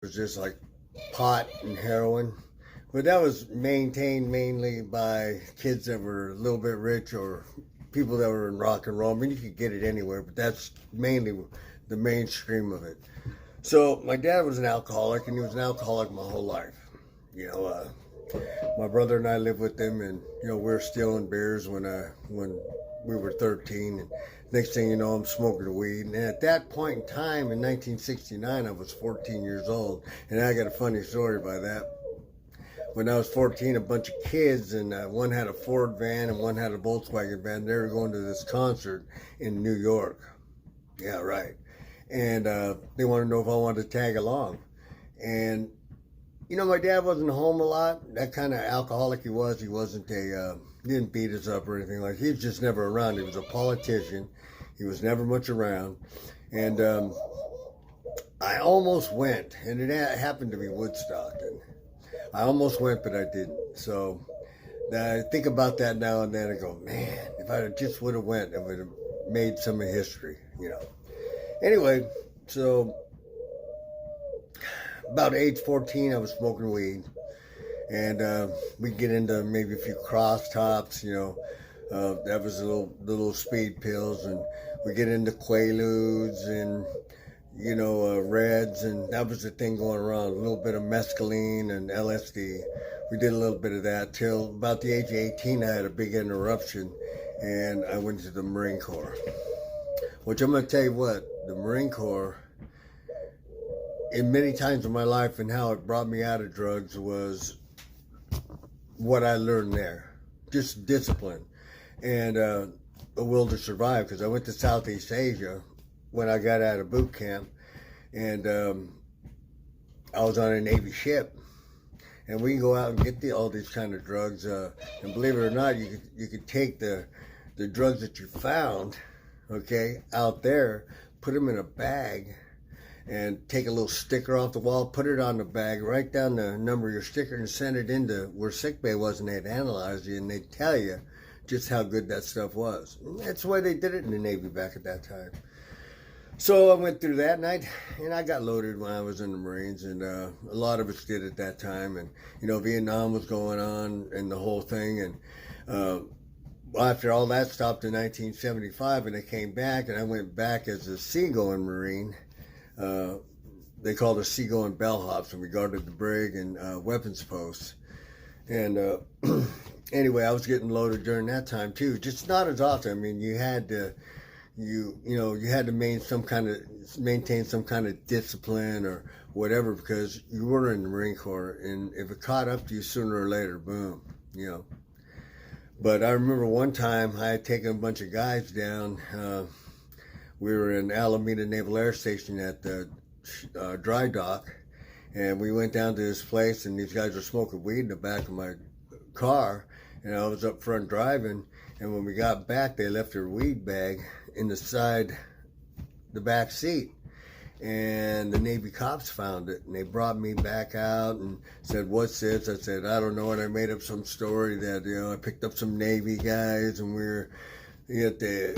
was just like pot and heroin. But that was maintained mainly by kids that were a little bit rich or people that were in rock and roll. I mean, you could get it anywhere, but that's mainly the mainstream of it. So my dad was an alcoholic, and he was an alcoholic my whole life. You know, my brother and I lived with him, and we were stealing beers when we were 13, and next thing you know, I'm smoking weed. And at that point in time, in 1969, I was 14 years old, and I got a funny story about that. When I was 14, a bunch of kids, and one had a Ford van and one had a Volkswagen van. They were going to this concert in New York. Yeah, right. And they wanted to know if I wanted to tag along. And my dad wasn't home a lot. That kind of alcoholic he was. He wasn't he didn't beat us up or anything like that. He was just never around. He was a politician. He was never much around. And I almost went, and it happened to be Woodstock. And I almost went, but I didn't. So I think about that now and then and go, man, if I just would have went, I would have made some of history. Anyway, so about age 14, I was smoking weed. And we'd get into maybe a few crosstops, that was the little speed pills. And we get into Quaaludes and Reds, and that was the thing going around. A little bit of mescaline and LSD. We did a little bit of that till about the age of 18. I had a big interruption, and I went to the Marine Corps. Which I'm going to tell you what, the Marine Corps, in many times in my life, and how it brought me out of drugs was what I learned there. Just discipline and a will to survive, because I went to Southeast Asia when I got out of boot camp, and I was on a Navy ship, and we can go out and get all these kind of drugs, and believe it or not, you could take the drugs that you found, okay, out there, put them in a bag, and take a little sticker off the wall, put it on the bag, write down the number of your sticker, and send it into where sickbay was, and they'd analyze you, and they'd tell you just how good that stuff was. And that's the way they did it in the Navy back at that time. So I went through that, and I got loaded when I was in the Marines, and a lot of us did at that time. And Vietnam was going on, and the whole thing. And after all that stopped in 1975, and I came back, and I went back as a seagoing Marine. They called us seagoing bellhops, and we guarded the brig and weapons posts. And anyway, I was getting loaded during that time too, just not as often. I mean, you had to. You had to maintain some kind of discipline or whatever, because you were in the Marine Corps, and if it caught up to you sooner or later, boom, But I remember one time I had taken a bunch of guys down. We were in Alameda Naval Air Station at the dry dock, and we went down to this place, and these guys were smoking weed in the back of my car, and I was up front driving, and when we got back, they left their weed bag in the back seat, and the Navy cops found it, and they brought me back out and said, "What's this?" I said, "I don't know," and I made up some story that I picked up some Navy guys, and we were at the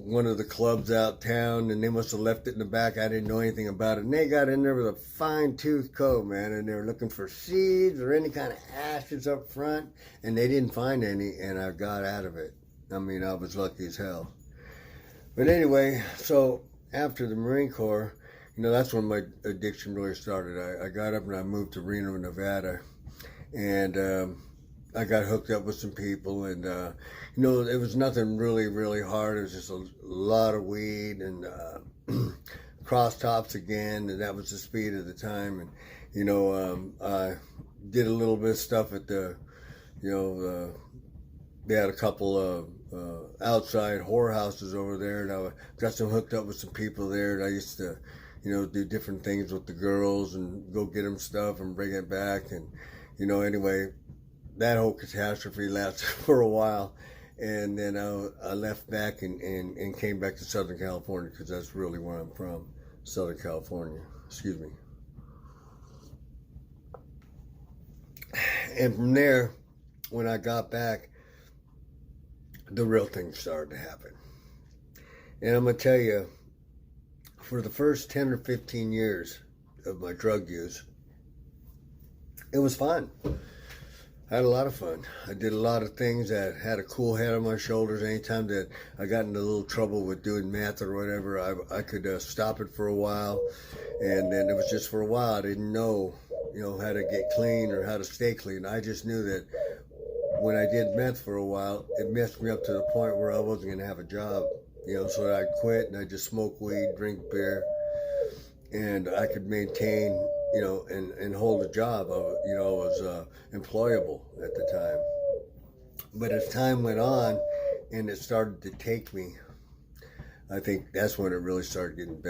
one of the clubs out town, and they must have left it in the back. I didn't know anything about it, and they got in there with a fine-tooth comb, man, and they were looking for seeds or any kind of ashes up front, and they didn't find any, and I got out of it. I mean, I was lucky as hell. But anyway, so after the Marine Corps, that's when my addiction really started. I got up and I moved to Reno, Nevada, and I got hooked up with some people, and it was nothing really, really hard. It was just a lot of weed and cross tops again, and that was the speed of the time. And I did a little bit of stuff at the, they had a couple of outside whorehouses over there, and I got some hooked up with some people there, and I used to, do different things with the girls and go get them stuff and bring it back. And, anyway, that whole catastrophe lasted for a while. And then I left back and came back to Southern California, because that's really where I'm from, Southern California. Excuse me. And from there, when I got back, the real thing started to happen. And I'm going to tell you, for the first 10 or 15 years, my drug use. It was fun. I had a lot of fun. I did a lot of things that had a cool head on my shoulders. Anytime that I got into a little trouble with doing meth or whatever, I could stop it for a while. And then it was just for a while. I didn't know, how to get clean or how to stay clean. I just knew that when I did meth for a while, it messed me up to the point where I wasn't going to have a job. So I'd quit and I'd just smoke weed, drink beer, and I could maintain, and hold a job. I was employable at the time. But as time went on and it started to take me, I think that's when it really started getting bad.